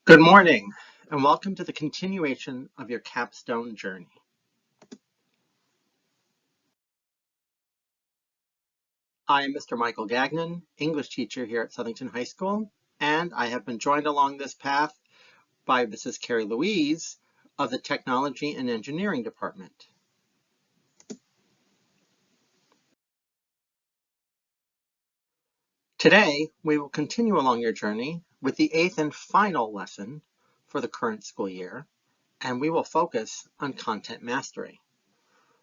Good morning, and welcome to the continuation of your Capstone journey. I am Mr. Michael Gagnon, English teacher here at Southington High School, and I have been joined along this path by Mrs. Carrie Louise of the Technology and Engineering Department. Today, we will continue along your journey with the 8th and final lesson for the current school year, and we will focus on content mastery.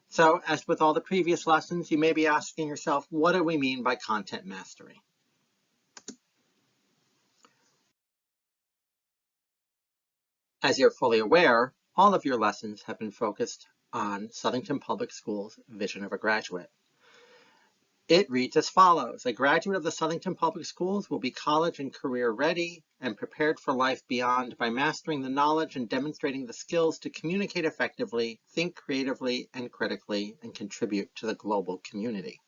So, as with all the previous lessons, you may be asking yourself, what do we mean by content mastery? As you're fully aware, all of your lessons have been focused on Southington Public Schools' vision of a graduate. It reads as follows: a graduate of the Southington Public Schools will be college and career ready and prepared for life beyond by mastering the knowledge and demonstrating the skills to communicate effectively, think creatively and critically, and contribute to the global community.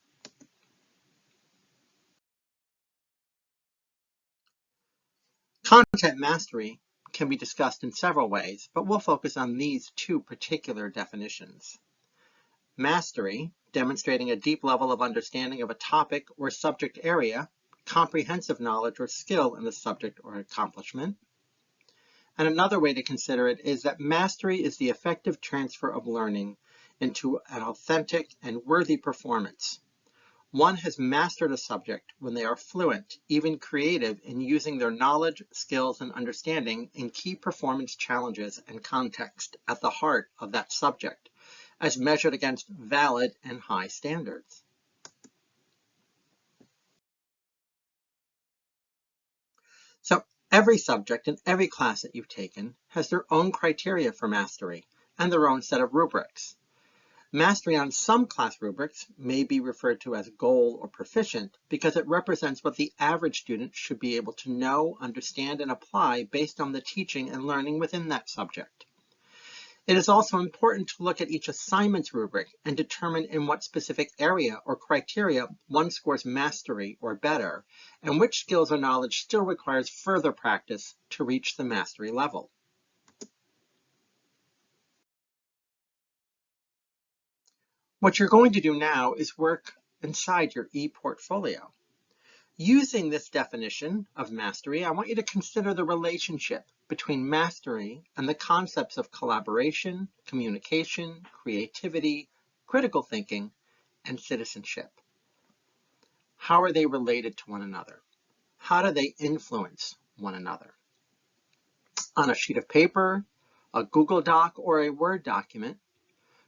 Content mastery can be discussed in several ways, but we'll focus on these two particular definitions. Mastery, demonstrating a deep level of understanding of a topic or subject area, comprehensive knowledge or skill in the subject or accomplishment. And another way to consider it is that mastery is the effective transfer of learning into an authentic and worthy performance. One has mastered a subject when they are fluent, even creative, in using their knowledge, skills, and understanding in key performance challenges and context at the heart of that subject, as measured against valid and high standards. So every subject in every class that you've taken has their own criteria for mastery and their own set of rubrics. Mastery on some class rubrics may be referred to as goal or proficient because it represents what the average student should be able to know, understand, and apply based on the teaching and learning within that subject. It is also important to look at each assignment's rubric and determine in what specific area or criteria one scores mastery or better, and which skills or knowledge still requires further practice to reach the mastery level. What you're going to do now is work inside your e-portfolio. Using this definition of mastery, I want you to consider the relationship between mastery and the concepts of collaboration, communication, creativity, critical thinking, and citizenship. How are they related to one another? How do they influence one another? On a sheet of paper, a Google Doc, or a Word document,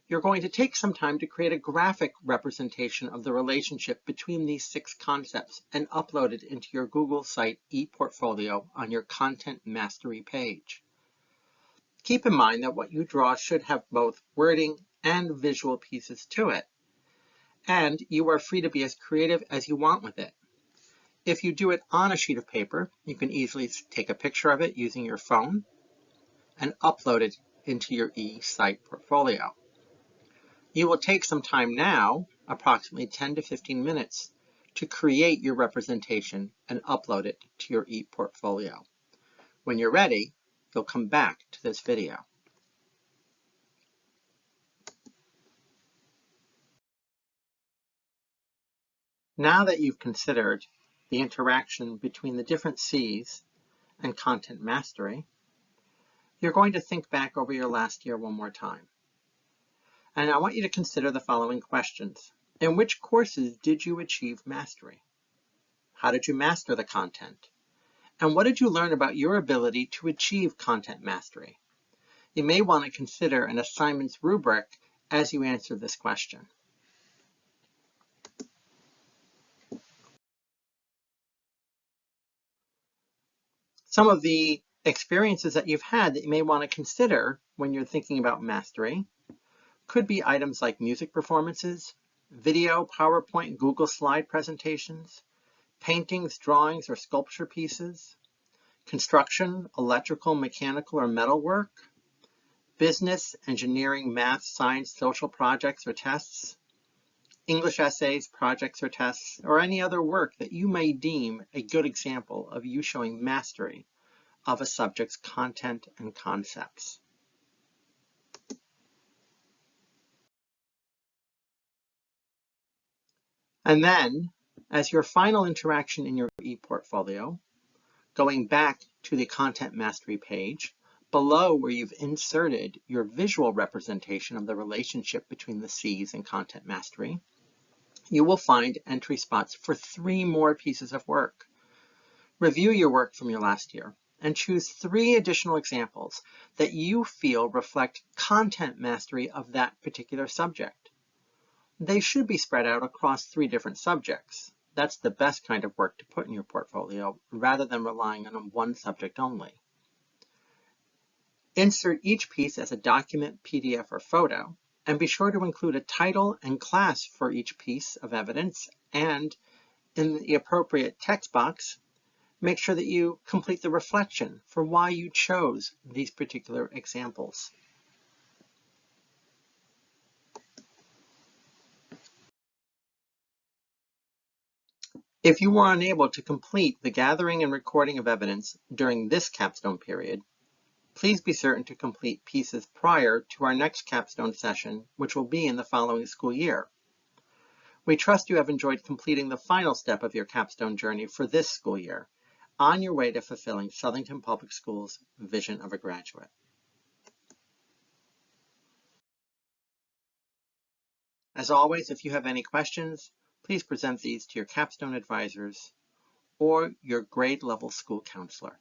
you're going to take some time to create a graphic representation of the relationship between these 6 concepts and upload it into your Google site ePortfolio on your Content Mastery page. Keep in mind that what you draw should have both wording and visual pieces to it, and you are free to be as creative as you want with it. If you do it on a sheet of paper, you can easily take a picture of it using your phone and upload it into your e-site portfolio. You will take some time now, approximately 10 to 15 minutes, to create your representation and upload it to your ePortfolio. When you're ready, you'll come back to this video. Now that you've considered the interaction between the different C's and content mastery, you're going to think back over your last year one more time. And I want you to consider the following questions. In which courses did you achieve mastery? How did you master the content? And what did you learn about your ability to achieve content mastery? You may want to consider an assignment's rubric as you answer this question. Some of the experiences that you've had that you may want to consider when you're thinking about mastery could be items like music performances, video, PowerPoint, Google slide presentations, paintings, drawings, or sculpture pieces, construction, electrical, mechanical, or metal work, business, engineering, math, science, social projects or tests, English essays, projects or tests, or any other work that you may deem a good example of you showing mastery of a subject's content and concepts. And then, as your final interaction in your ePortfolio, going back to the Content Mastery page, below where you've inserted your visual representation of the relationship between the C's and Content Mastery, you will find entry spots for 3 more pieces of work. Review your work from your last year and choose 3 additional examples that you feel reflect content mastery of that particular subject. They should be spread out across 3 different subjects. That's the best kind of work to put in your portfolio rather than relying on one subject only. Insert each piece as a document, PDF, or photo, and be sure to include a title and class for each piece of evidence, and in the appropriate text box, make sure that you complete the reflection for why you chose these particular examples. If you were unable to complete the gathering and recording of evidence during this capstone period, please be certain to complete pieces prior to our next capstone session, which will be in the following school year. We trust you have enjoyed completing the final step of your capstone journey for this school year, on your way to fulfilling Southington Public Schools' vision of a graduate. As always, if you have any questions, please present these to your capstone advisors or your grade level school counselor.